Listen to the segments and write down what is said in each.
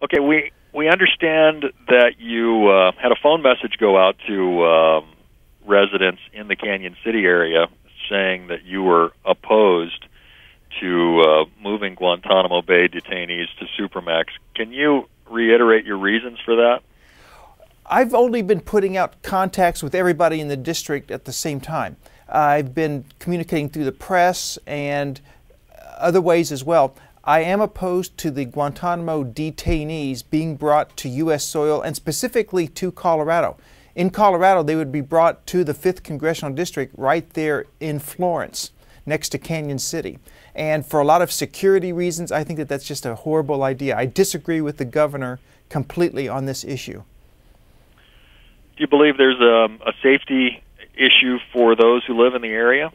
Okay, we understand that you had a phone message go out to residents in the Canyon City area saying that you were opposed to moving Guantanamo Bay detainees to Supermax. Can you reiterate your reasons for that? I've only been putting out contacts with everybody in the district at the same time. I've been communicating through the press and other ways as well. I am opposed to the Guantanamo detainees being brought to U.S. soil and specifically to Colorado. In Colorado, they would be brought to the 5th Congressional District right there in Florence, next to Canyon City. And for a lot of security reasons, I think that that's just a horrible idea. I disagree with the governor completely on this issue. Do you believe there's a safety issue for those who live in the area?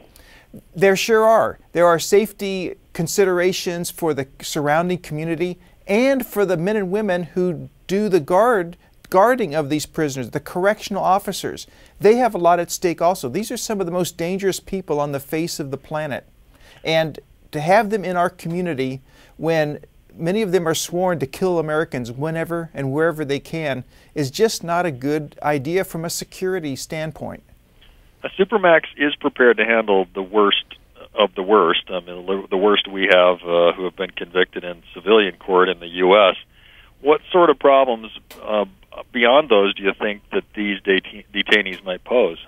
There sure are. There are safety considerations for the surrounding community and for the men and women who do the guarding of these prisoners, the correctional officers. They have a lot at stake also. These are some of the most dangerous people on the face of the planet. And to have them in our community when many of them are sworn to kill Americans whenever and wherever they can is just not a good idea from a security standpoint. A Supermax is prepared to handle the worst of the worst. I mean, the worst we have who have been convicted in civilian court in the U.S. What sort of problems beyond those do you think that these detainees might pose?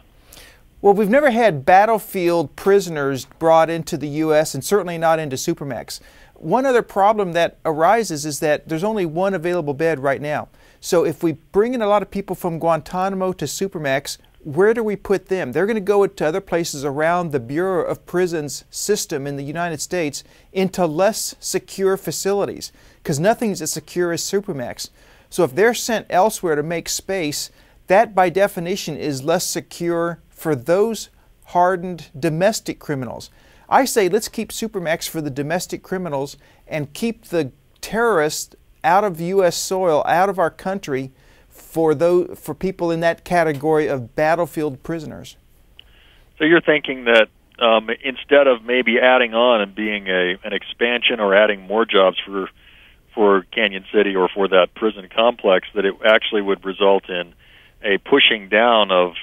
Well, we've never had battlefield prisoners brought into the U.S. and certainly not into Supermax. One other problem that arises is that there's only one available bed right now. So if we bring in a lot of people from Guantanamo to Supermax, where do we put them? They're going to go to other places around the Bureau of Prisons system in the United States into less secure facilities because nothing's as secure as Supermax. So if they're sent elsewhere to make space, that by definition is less secure for those hardened domestic criminals. I say let's keep Supermax for the domestic criminals and keep the terrorists out of U.S. soil, out of our country, for people in that category of battlefield prisoners. So you're thinking that instead of maybe adding on and being an expansion or adding more jobs for Canyon City or for that prison complex, that it actually would result in a pushing down of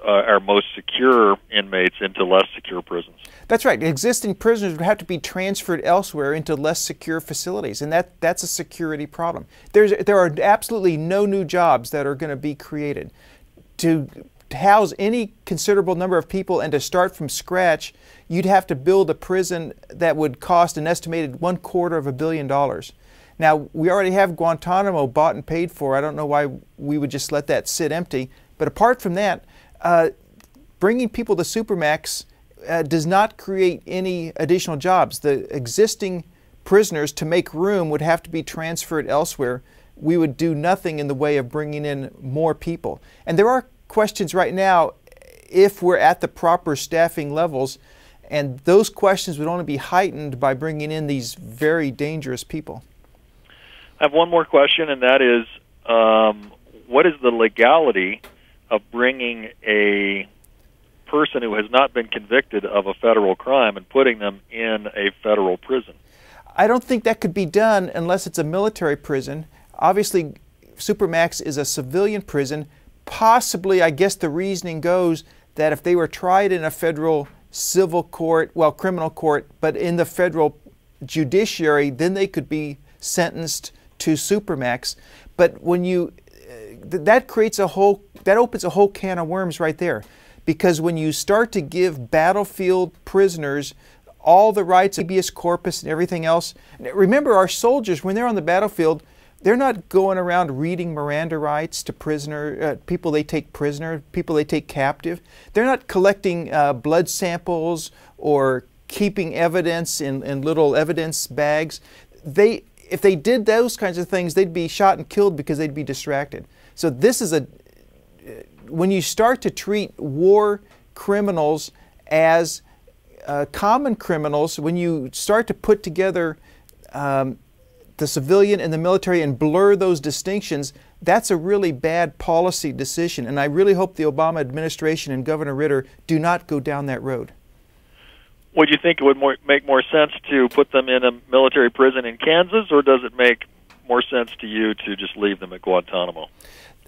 our most secure inmates into less secure prisons. That's right. Existing prisoners would have to be transferred elsewhere into less secure facilities, and that's a security problem. There are absolutely no new jobs that are going to be created. To house any considerable number of people and to start from scratch, you'd have to build a prison that would cost an estimated $250 million. Now, we already have Guantanamo bought and paid for. I don't know why we would just let that sit empty. But apart from that, bringing people to Supermax does not create any additional jobs. The existing prisoners, to make room, would have to be transferred elsewhere. We would do nothing in the way of bringing in more people. And there are questions right now if we're at the proper staffing levels, and those questions would only be heightened by bringing in these very dangerous people. I have one more question, and that is, what is the legality of bringing a person who has not been convicted of a federal crime and putting them in a federal prison? I don't think that could be done unless it's a military prison. Obviously, Supermax is a civilian prison. Possibly, I guess the reasoning goes that if they were tried in a federal civil court, well, criminal court, but in the federal judiciary, then they could be sentenced to Supermax. But when you that opens a whole can of worms right there, because when you start to give battlefield prisoners all the rights of habeas corpus and everything else, remember our soldiers, when they're on the battlefield, they're not going around reading Miranda rights to people they take prisoner, people they take captive. They're not collecting blood samples or keeping evidence in little evidence bags. If they did those kinds of things, they'd be shot and killed because they'd be distracted. So this is when you start to treat war criminals as common criminals, when you start to put together the civilian and the military and blur those distinctions, that's a really bad policy decision. And I really hope the Obama administration and Governor Ritter do not go down that road. Would you think it would make more sense to put them in a military prison in Kansas, or does it make more sense to you to just leave them at Guantanamo?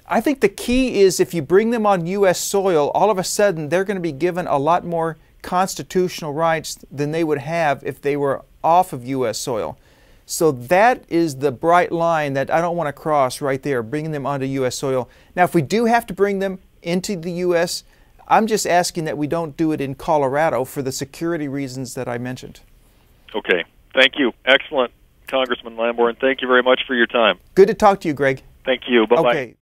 I think the key is if you bring them on U.S. soil, all of a sudden they're going to be given a lot more constitutional rights than they would have if they were off of U.S. soil. So that is the bright line that I don't want to cross right there, bringing them onto U.S. soil. Now, if we do have to bring them into the U.S., I'm just asking that we don't do it in Colorado for the security reasons that I mentioned. Okay. Thank you. Excellent, Congressman Lamborn. Thank you very much for your time. Good to talk to you, Greg. Thank you. Bye-bye. Okay.